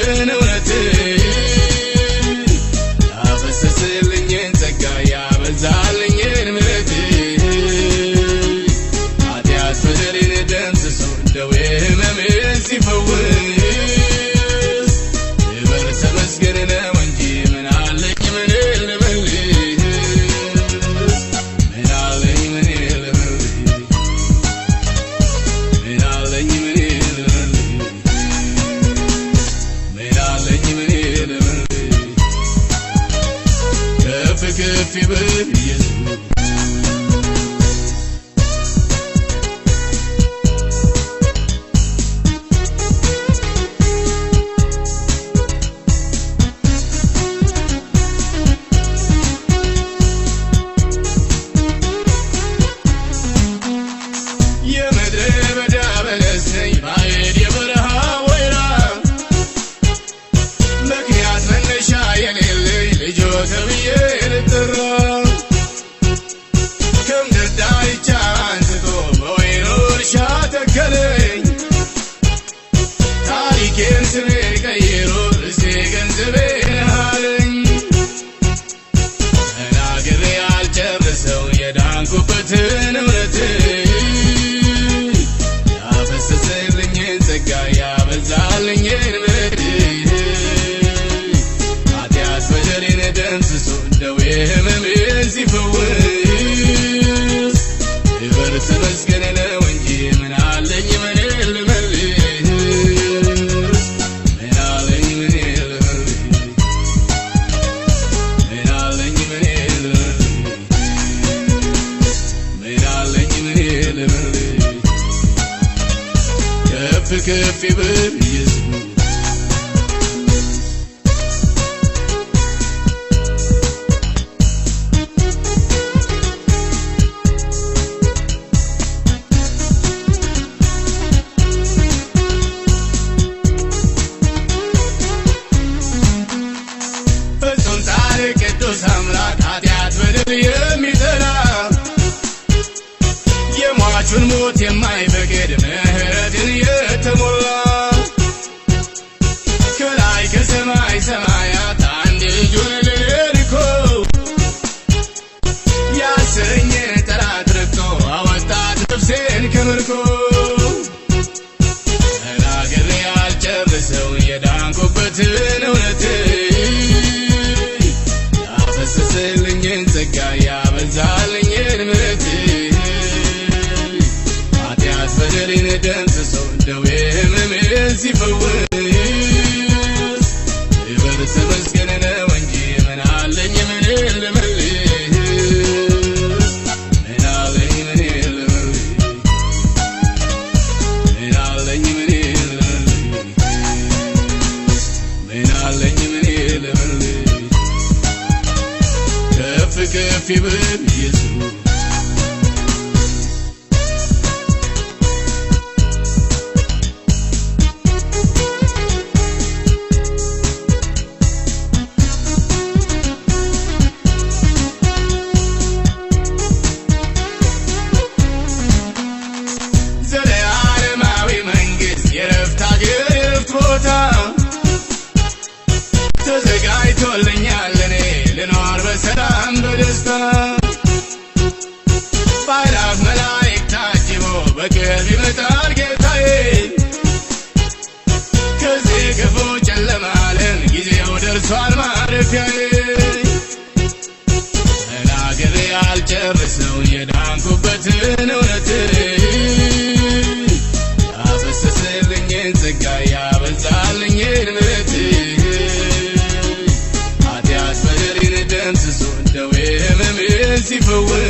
እውነት ያፈሰስልኝን ጸጋ ያበዛልኝን ምሕረት ኃጢአት በደሌን ደምስሶ ደዌ ሕመሜን ሲፈውስ ክብር ተመስገን ነው እንጂ ምን አለኝ ምን ልበልህ ምን አለኝ ምን ልበልህ ምን አለኝ ምን ልበልህ ምን አለኝ ምን ልበልህ ከፍ ከፍ ይበል ኢየሱስ ታሪኬን ስሜ ቀይሮ ርዕሴ ገንዘቤን አለኝ ተናግሬ ያልጨርሰው የዳንኩበትን እውነት ያፈሰስልኝን ጸጋ ያበዛልኝን ምሕረት ኃጢአት በደሌን ደምስሶ ደዌ ሕመሜን ሲፈውስ ክብር ተመስገን ነው እንጂ ምን አለኝ ምን ልበልህ ምን አለኝ ምን ልበልህ ምን አለኝ ምን ልበልህ ምን አለኝ ምን ልበልህ ከፍ ከፍ ይበል ኢየሱስ ቅዱስ አምላክ ኃጢአት በደል የሚጠላ የሟቹን ሞት የማይፈቅድ ምሕረትን የተሞላ ከላይ ከሰማይ ሰማያት አንድ ልጁን ልኮ ያሰረኝን ጠላት ረግጦ አወጣት ነፍሴን ከምርኮ ተናግሬ ያልጨርሰው የዳንኩበትን እውነት ያፈሰስልኝን ጸጋ ያበዛልኝን ምሕረት ኃጢአት በደሌን ደምስሶ ደዌ ሕመሜን ሲፈውስ ክብር ተመስገን ነው እንጂ ምን አለኝ ምን ልበልህ ምን አለኝ ምን ልበልህ ምን አለኝ ምን ልበልህ ምን አለኝ ምን ልበልህ ከፍ ከፍ ይበል ኢየሱስ ዘለዓለማዊ መንግሥት የዕረፍት አገር የዕረፍት ቦታ ተዘጋጅቶልኛል ለኔ ልኖር በሰላም በደስታ በአእላፍ መላእክት ታጅቦ በክብር ይመጣል ጌታዬ ከዚህ ክፉ ጨለማ ዓለም ጊዜው ደርሷል ማረፊያዬ ተናግሬ ያልጨርሰው የዳንኩበትን እውነት ያፈሰስልኝን ጸጋ ያበዛልኝን ምሕረት ኃጢአት በደሌን ደምስሶ ደዌ ሕመሜን ሲፈውስ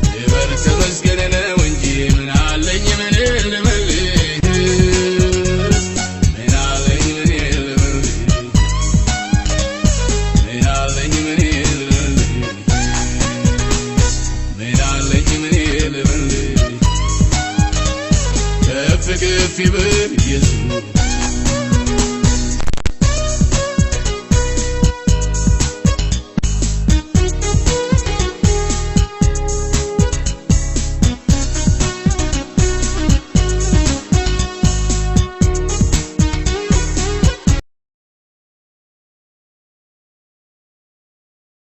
ክብር ተመስገን ነው እንጂ ምን አለኝ ምን ልበልህ ምን አለኝ ምን ልበልህ ምን አለኝ ምን ልበልህ ምን አለኝ ምን ልበልህ ከፍ ከፍ ይበል ኢየሱስ